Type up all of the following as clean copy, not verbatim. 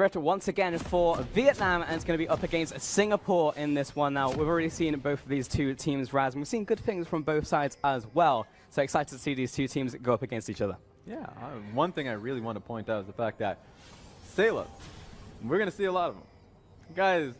favorite once again for Vietnam, and it's going to be up against Singapore in this one. Now, we've already seen both of these two teams rise, and we've seen good things from both sides as well. So excited to see these two teams go up against each other. Yeah, one thing I really want to point out is the fact that Sailor, we're going to see a lot of him. The guy is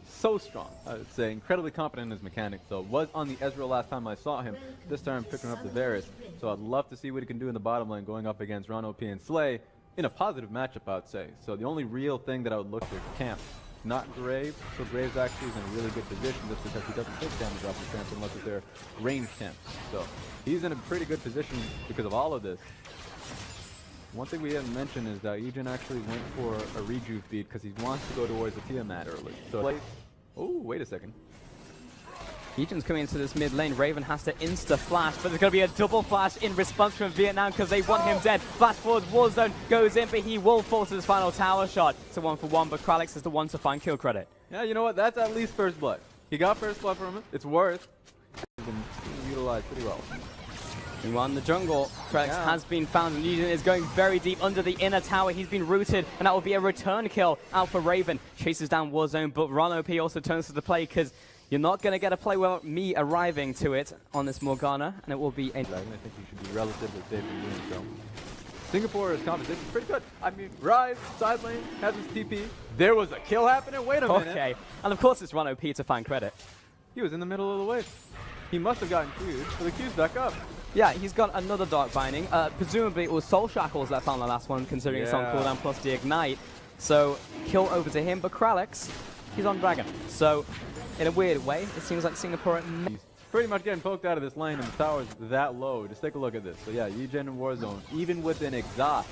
so strong, I would say, incredibly competent in his mechanics. So was on the Ezreal last time I saw him, this time picking up the Varus. So I'd love to see what he can do in the bottom lane going up against Ron OP and Slay in a positive matchup, I would say. So the only real thing that I would look for camp, not Graves. So Graves actually is in a really good position just because he doesn't take damage off the camp unless it's their ranged camp. So he's in a pretty good position because of all of this. One thing we haven't mentioned is that Ejin actually went for a rejuve beat because he wants to go towards the Tiamat early. So, oh, wait a second. Ejin's coming into this mid lane. Raven has to insta-flash, but there's going to be a double flash in response from Vietnam because they want him dead. Flash forwards, Warzone goes in, but he will fall to his final tower shot. It's a 1-for-1, but Kralix is the one to find kill credit. Yeah, you know what? That's at least first blood. He got first blood from him. It's worth. He's been utilized pretty well. Meanwhile, in the jungle, Kralix has been found, and Ejin is going very deep under the inner tower. He's been rooted, and that will be a return kill out for Raven. Chases down Warzone, but Ron OP also turns to the play because you're not going to get a play without me arriving to it on this Morgana, and it will be a... I think you should be relatively safe in doing so. Singapore's competition is pretty good. I mean, Rise, side lane, has his TP. There was a kill happening. Wait a minute. Okay, and of course it's Ron OP to find credit. He was in the middle of the wave. He must have gotten Q'd, so the Q's back up. Yeah, he's got another Dark Binding. Presumably it was Soul Shackles that found the last one, considering it's on cooldown plus the Ignite. So, kill over to him, but Kralix, he's on Dragon. So, in a weird way, it seems like Singapore... He's pretty much getting poked out of this lane, and the tower's that low. Just take a look at this. So yeah, Ejin and Warzone, even with an exhaust,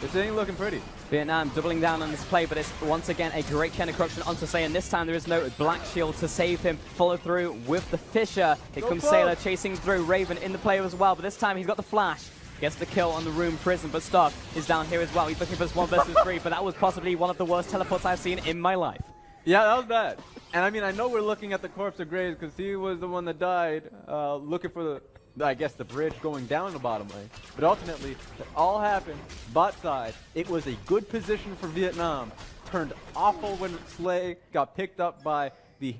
this ain't looking pretty. Vietnam doubling down on this play, but it's once again a great chain of corruption onto Say, and this time there is no Black Shield to save him. Follow through with the Fisher. Here comes Sailor chasing through. Raven in the play as well, but this time he's got the flash. Gets the kill on the Room Prison, but Stark is down here as well. He's looking for this 1 versus 3, but that was possibly one of the worst teleports I've seen in my life. Yeah, that was bad. And I mean, I know we're looking at the corpse of Graves because he was the one that died looking for I guess the bridge going down the bottom lane. But ultimately, it all happened bot side. It was a good position for Vietnam. Turned awful when Slay got picked up by the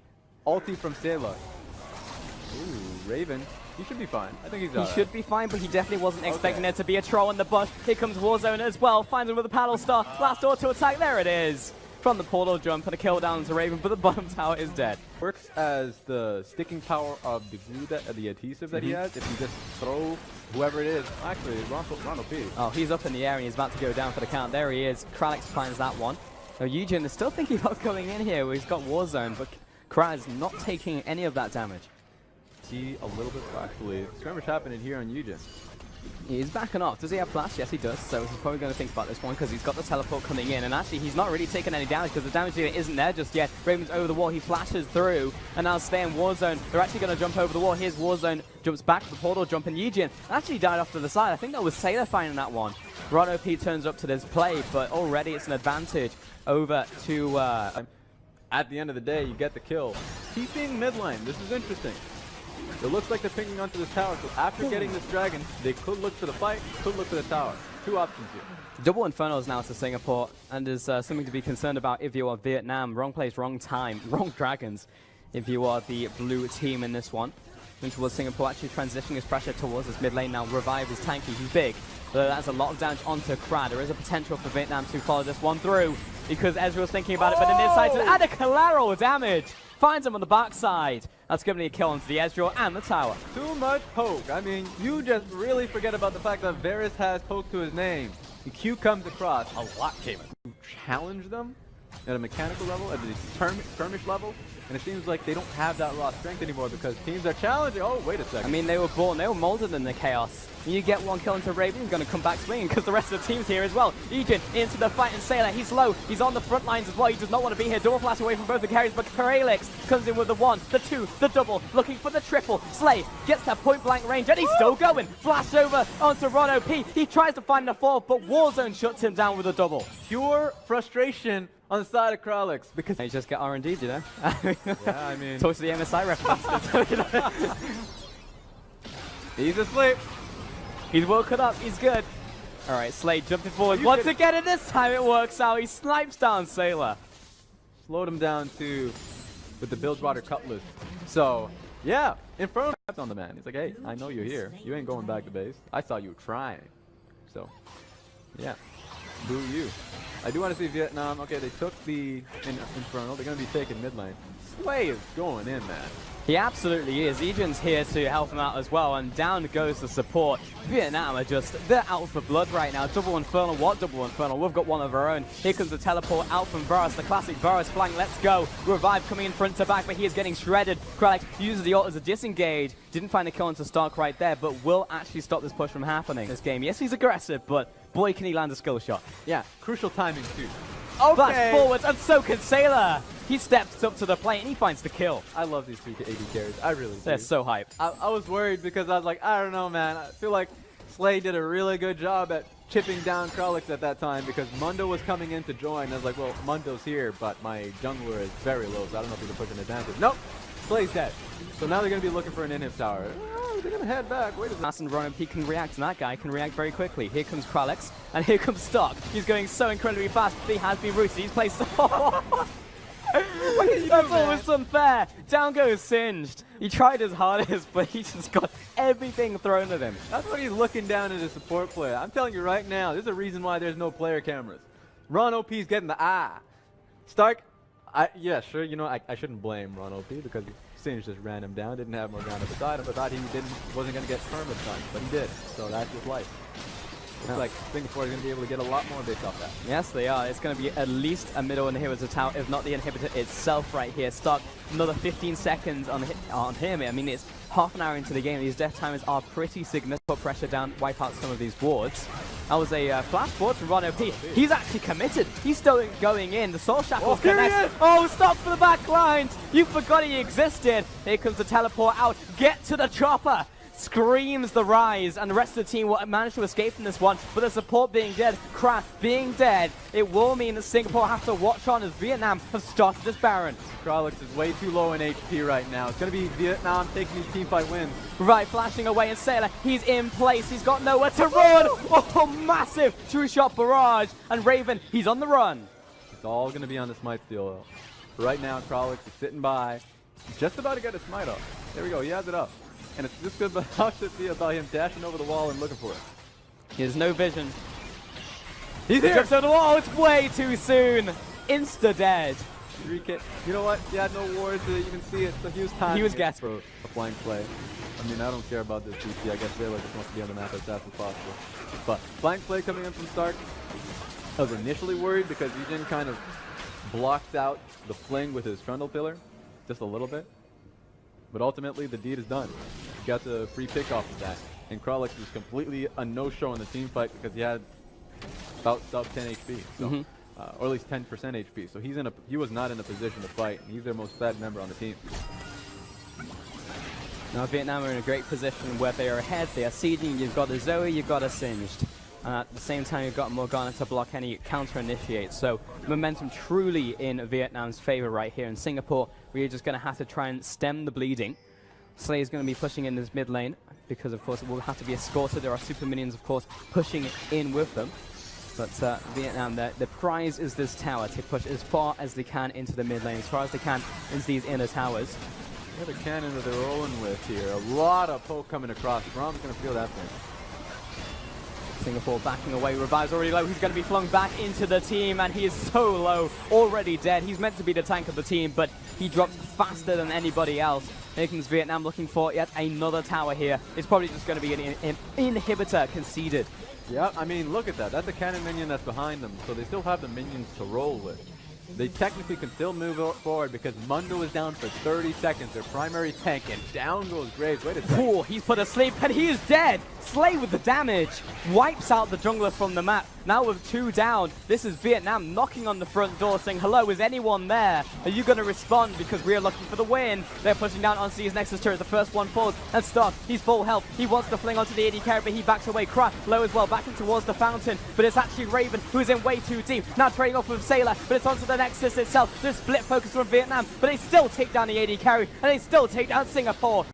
ulti from Sailor. Ooh, Raven. He should be fine. I think he's He should be fine, but he definitely wasn't expecting there to be a troll in the bush. Here comes Warzone as well. Finds him with a paddle star. Last auto attack. There it is. From the portal jump and a kill down to Raven, but the bottom tower is dead. Works as the sticking power of the glue, the adhesive that he has. If you just throw whoever it is, actually, Ron OP. Oh, he's up in the air and he's about to go down for the count. There he is. Kralix finds that one. Now, Ejin is still thinking about going in here where he's got Warzone, but Kralix not taking any of that damage. See a little bit, actually. Skirmish happening here on Ejin. He's backing off. Does he have flash? Yes, he does. So he's probably going to think about this one because he's got the teleport coming in. And actually, he's not really taking any damage because the damage dealer isn't there just yet. Raven's over the wall. He flashes through. And now Slay and Warzone, they're actually going to jump over the wall. Here's Warzone, jumps back to the portal jump. And Ejin actually died off to the side. I think that was Sailor finding that one. Ron OP turns up to this play, but already it's an advantage over to... At the end of the day, you get the kill. Keeping mid lane. This is interesting. It looks like they're pinging onto this tower, so after getting this dragon, they could look for the fight, could look for the tower. Two options here. Double Infernos now to Singapore, and there's something to be concerned about if you are Vietnam. Wrong place, wrong time, wrong dragons if you are the blue team in this one. Going towards Singapore, actually transitioning his pressure towards this mid lane now. Revive is tanky, he's big, but that's a lot of damage onto Krad. There is a potential for Vietnam to follow this one through, because Ezreal's thinking about it, but in this side, and a collateral damage! Finds him on the backside. That's going to be a kill onto the Ezreal and the tower. Too much poke. I mean, you just really forget about the fact that Varus has poke to his name. The Q comes across. A lot came in. You challenge them at a mechanical level, at the skirmish level, and it seems like they don't have that raw strength anymore because teams are challenging. Oh, wait a second. I mean, they were molded in the chaos. You get one kill into Raven, he's going to come back swinging because the rest of the team's here as well. Ejin into the fight, and Sailor, he's low. He's on the front lines as well. He does not want to be here. Double flash away from both the carries, but Kralix comes in with the 1, the 2, the double, looking for the triple. Slay gets that point blank range, and he's still going. Flash over onto Ron OP. He tries to find the 4, but Warzone shuts him down with a double. Pure frustration on the side of Kralix because they just get R&D'd, you know? Yeah, I mean... Talk to the MSI reference. He's asleep. He's woken up, he's good. All right, Slade jumping forward once again, and this time it works out. He snipes down Sailor. Slowed him down too with the Bilgewater Cutlass. So, yeah, Inferno tapped on the man. He's like, hey, I know you're here. You ain't going back to base. I saw you trying. So, yeah, boo you. I do want to see Vietnam. Okay, they took the Inferno. They're going to be taking mid lane. Slay is going in, man. He absolutely is. Egan's here to help him out as well, and down goes the support. Vietnam are they're out for blood right now. Double Infernal, what double Infernal? We've got one of our own. Here comes the teleport out from Varus, the classic Varus flank. Let's go. Revive coming in front to back, but he is getting shredded. Kralik uses the ult as a disengage. Didn't find a kill into Stark right there, but will actually stop this push from happening this game. Yes, he's aggressive, but boy, can he land a skill shot. Yeah, crucial timing too. Okay. Flash forwards, and so can Sailor. He steps up to the plate and he finds the kill. I love these 3 AD carries. I really do. They're so hyped. I was worried because I was like, I don't know, man. I feel like Slay did a really good job at chipping down Kralik at that time because Mundo was coming in to join. I was like, well, Mundo's here, but my jungler is very low, so I don't know if he can push an advantage. Nope, Slay's dead. So now they're going to be looking for an inhib tower. Oh, they're going to head back. Wait a second. And Ronan P can react, and that guy can react very quickly. Here comes Kralix, and here comes Stark. He's going so incredibly fast, but he has been rooted. He's placed... That's almost unfair. Down goes Singed. He tried his hardest, but he just got everything thrown at him. That's what he's looking down at a support player. I'm telling you right now, there's a reason why there's no player cameras. Ron OP's getting the eye. Stark, yeah, sure, you know, I shouldn't blame Ron OP because Singed just ran him down, didn't have Morgana beside him, but thought he wasn't going to get perma done, but he did. So that's his life. Looks like Singapore is going to be able to get a lot more based off that. Yes, they are. It's going to be at least a middle inhibitor tower, if not the inhibitor itself right here. Stark, another 15 seconds on him. I mean, it's half an hour into the game. These death timers are pretty significant. Put pressure down, wipe out some of these wards. That was a flash forward from Ron OP. He's actually committed. He's still going in. The Soul Shackles connect. Oh, stop for the back lines. You forgot he existed. Here comes the teleport out. Get to the chopper. Screams the Rise, and the rest of the team will manage to escape from this one, but the support being dead, Krat being dead, it will mean that Singapore have to watch on as Vietnam have started this Baron. Kralix is way too low in HP right now. It's going to be Vietnam taking these teamfight wins. Right, flashing away, and Sailor, he's in place, he's got nowhere to run! Oh, massive true shot barrage, and Raven, he's on the run. It's all going to be on the smite steal. Right now, Kralix is sitting by, just about to get a smite up. There we go, he has it up. And it's just good, but how should it be about him dashing over the wall and looking for it? He has no vision. He's he here! jumps over the wall, it's way too soon! Insta-dead. You know what? He had no wards to even see it, so he was time. He was gasped. For a flank play. I mean, I don't care about this GP. I guess Sailor just wants to be on the map as fast as possible. But flank play coming in from Stark. I was initially worried because Eugen kind of blocked out the fling with his trundle pillar just a little bit. But ultimately, the deed is done. He got the free pick off of that. And Kralix was completely a no-show in the team fight because he had about sub 10 HP. So, or at least 10% HP. So he was not in a position to fight. And he's their most fed member on the team. Now Vietnam are in a great position where they are ahead. They are sieging. You've got a Zoe, you've got a Singed. At the same time, you've got Morgana to block any counter-initiate. So momentum truly in Vietnam's favor right here. In Singapore, we're just going to have to try and stem the bleeding. Slay is going to be pushing in this mid lane because, of course, it will have to be escorted. There are super minions, of course, pushing in with them. But Vietnam, the prize is this tower to push as far as they can into the mid lane, as far as they can into these inner towers. They have a cannon that they're rolling with here. A lot of poke coming across. Brom's going to feel that thing. Singapore backing away. Revive's already low. He's going to be flung back into the team, and he is so low, already dead. He's meant to be the tank of the team, but he drops faster than anybody else. Here comes Vietnam looking for yet another tower here. It's probably just going to be an inhibitor conceded. Yeah, I mean, look at that. That's a cannon minion that's behind them, so they still have the minions to roll with. They technically can still move forward because Mundo is down for 30 seconds. Their primary tank, and down goes Graves. Wait a second. Oh, he's put asleep, and he is dead. Slay with the damage. Wipes out the jungler from the map. Now with 2 down, this is Vietnam knocking on the front door saying, hello, is anyone there? Are you going to respond? Because we are looking for the win. They're pushing down onto his Nexus turret. The first one falls, and Stark, he's full health. He wants to fling onto the AD carry, but he backs away. Krat low as well, backing towards the fountain. But it's actually Raven, who is in way too deep. Now trading off with Sailor, but it's onto the Nexus itself. There's split focus from Vietnam, but they still take down the AD carry, and they still take down Singapore.